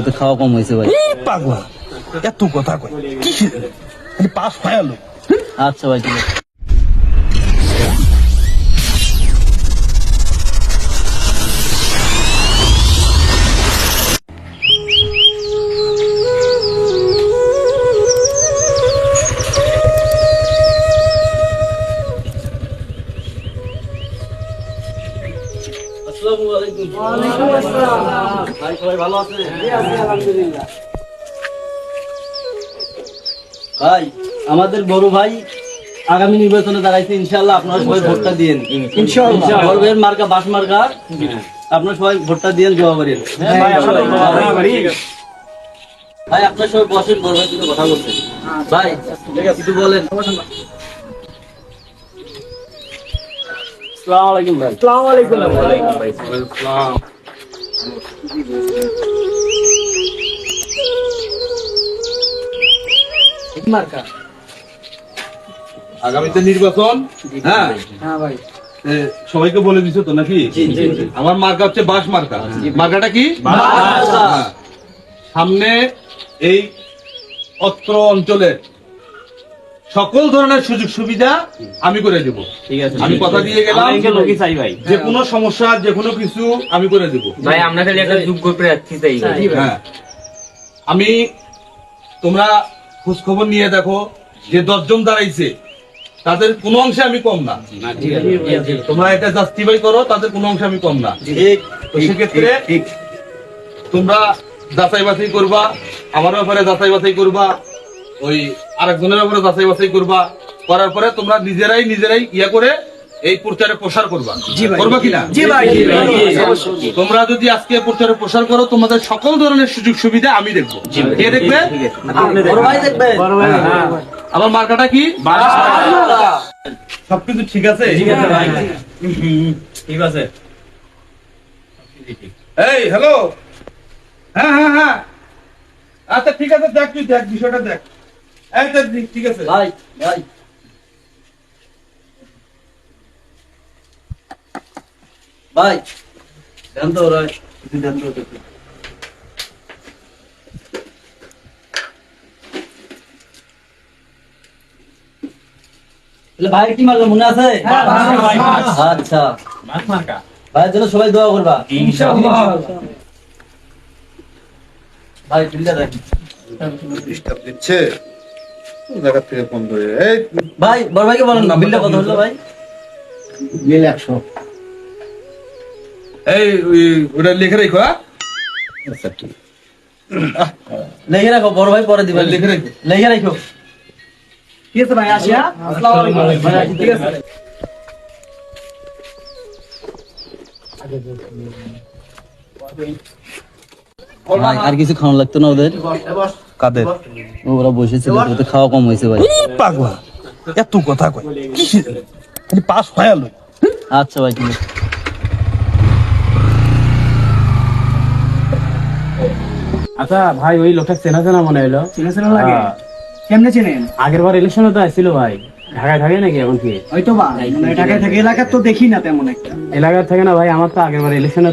তো খাওয়া কম হয়েছে ভাই। পাগলা এত কথা কয় কি পাস ফায়ালো। আচ্ছা ভাই ঠিক আছে। ভাই আমাদের বড় ভাই আগামী নির্বাচনে দাঁড়াইছে, ইনশাআল্লাহ আপনারা সবাই ভোটটা দিয়েন। ইনশাআল্লাহ বড় ভাইয়ের মার্কা বাস মার্কা, আপনারা সবাই ভোটটা দিয়েন, দোয়া করেন। ভাই আপনার সবাই বসেন, বড় ভাই কথা বলছেন। ভাই কিছু বলেন। আসসালামু আলাইকুম ভাই। আসসালামু আলাইকুম ভাই। আসসালাম। মার্কা আগামীতে নির্বাচন। হ্যাঁ হ্যাঁ ভাই। সবাইকে বলে দিছো তো নাকি? আমার মার্কা হচ্ছে বাস মার্কা। মার্কাটা কি? হ্যাঁ। সামনে এই অত্র অঞ্চলের সকল ধরনের সুযোগ সুবিধা আমি করে দেব। ঠিক আছে, আমি কথা দিয়ে গেলাম, চাই ভাই। যে কোনো সমস্যা যে কোনো কিছু আমি করে দেব ভাই। আমরা খালি একটা যোগ্য প্রার্থী চাই। হ্যাঁ, আমি তোমরা খোঁজ খবর নিয়ে দেখো যে 10 জন দাঁড়াইছে তাদের কোনো অংশে আমি কম না। তোমরা এটা জাস্টিফাই করো, তাদের কোনো অংশে আমি কম না। তো সেক্ষেত্রে তোমরা যাচাই বাছাই করবা, আমার ব্যাপারে যাচাই বাছাই করবা, ওই আরেকজনের ব্যাপারে যাচাই বাছাই করবা, করার পরে তোমরা নিজেরাই ইয়া করে এই প্রচারে প্রসার করবা। করবা কিনা? তোমরা যদি আজকে প্রচারে প্রসার করো, তোমাদের সকল ধরনের সুযোগ সুবিধা আমি দেখবো। কে দেখবে? আমার মার্কাটা কি? সবকিছু ঠিক আছে? ঠিক আছে। এই হ্যালো, হ্যাঁ হ্যাঁ হ্যাঁ, আচ্ছা ঠিক আছে, দেখ তুই দেখ বিষয়টা দেখ। এই দেখ, ঠিক আছে ভাই। ভাই ভাই দেন তো ওরা দেন তো। ভাই কি মারলো মনে আছে? আচ্ছা ভাইয়ের জন্য সবাই দোয়া করবা ইনশাআল্লাহ। ভাই বিলটা দেখি। ডিস্টার্ব দিচ্ছে জায়গা থেকে ফোন ধরে। এই ভাই বড় ভাইকে বলেন না, বিলটা কত হলো ভাই? বিল 100। এই ওটা লিখে রাখো। আচ্ছা ঠিক, লিখে রাখো, বড় ভাই পরে দিবেন। লিখে রাখো। লিখে রাখো। ঠিক আছে ভাই, আসিয়া। আসসালামু আলাইকুম ভাই। ঠিক আছে। আর কিছু খাওয়া লাগতো না ওদের? কাদের? ওরা বসেছিল, ওদের খাওয়া কম হয়েছে ভাই। পাগলা এত কথা কয় কি পাস ফায়ালো। আচ্ছা ভাই ঠিক আছে। আচ্ছা ভাই, ওই লোকটা চেনা চেনা মনে হলো। চেনা লাগে? কেমনে চেনেন? আগের বার ইলেকশনে তো আসছিল ভাই। ঢাকায় থাকে নাকি এখন কি? হয়তো বা মানে ঢাকায় থেকে এলাকার তো দেখি না তেমন একটা। এলাকার থাকে না ভাই। আমার তো আগের বার ইলেকশনে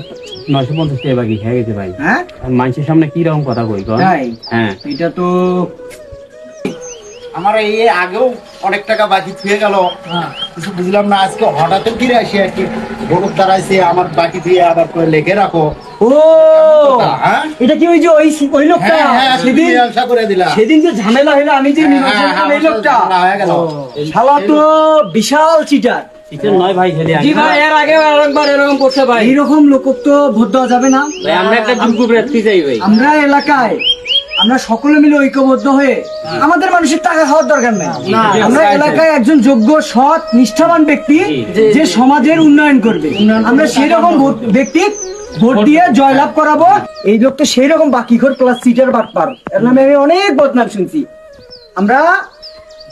950 টাকা বাকি খেয়ে গেছে ভাই। হ্যাঁ, মানুষের সামনে কি রকম কথা কই কন? তাই? হ্যাঁ, এটা তো আমার এই আগেও অনেক টাকা বাকি থুয়ে গেল, কিছু বুঝলাম না। আজকে হঠাৎ ফিরে আসি আর কি, গরুর দাঁড়াইছে আমার বাকি দিয়ে আবার করে লেখে রাখো। ও হ্যাঁ এটা কি ওই যে ওই লোকটা সেদিন ব্যবসা করে দিলাম। সেদিন যে ঝামেলা হইলো, আমি যে নির্বাচন করলাম, এই লোকটা হয়ে গেল। শালা তো বিশাল চিটার। চিকেন নয় ভাই, খেলে জি ভাই, এর আগে আরেকবার এরকম করছে ভাই। এইরকম লোক তো ভোট দেওয়া যাবে না। আমরা একটা যোগ্য প্রার্থী চাই ভাই। আমরা এলাকায় আমরা সকলে মিলে ঐক্যবদ্ধ হয়ে, আমাদের মানুষের টাকা খাওয়ার দরকার নাই। আমরা এলাকায় একজন যোগ্য, সৎ, নিষ্ঠাবান ব্যক্তি যে সমাজের উন্নয়ন করবে, আমরা সেই রকম ব্যক্তি ভোট দিয়ে জয়লাভ করাবো। এই লোক তো সেই রকম বাকিখোর প্লাস সিটার বাটপার, এর নামে আমি অনেক বদনাম শুনছি। আমরা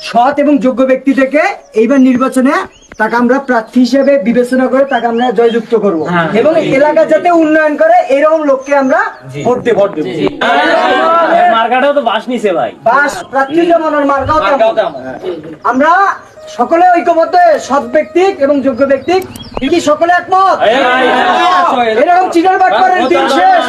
সৎ এবং যোগ্য ব্যক্তি থেকে এইবার নির্বাচনে তাকে আমরা প্রার্থী হিসেবে বিবেচনা করে তাকে আমরা জয়যুক্ত করব এবং এলাকা যাতে উন্নয়ন করে এরকম লোককে আমরা ভোট দেব। মার্কাটাও তো বাস নিছে ভাই। বাস প্রার্থী যেমন ওর মার্কাও তেমন। আমরা সকলে ঐক্যবদ্ধ, সৎ ব্যক্তি এবং যোগ্য ব্যক্তি কি সকলে একমত? এরকম চিটার বাট করেন দিন শেষ।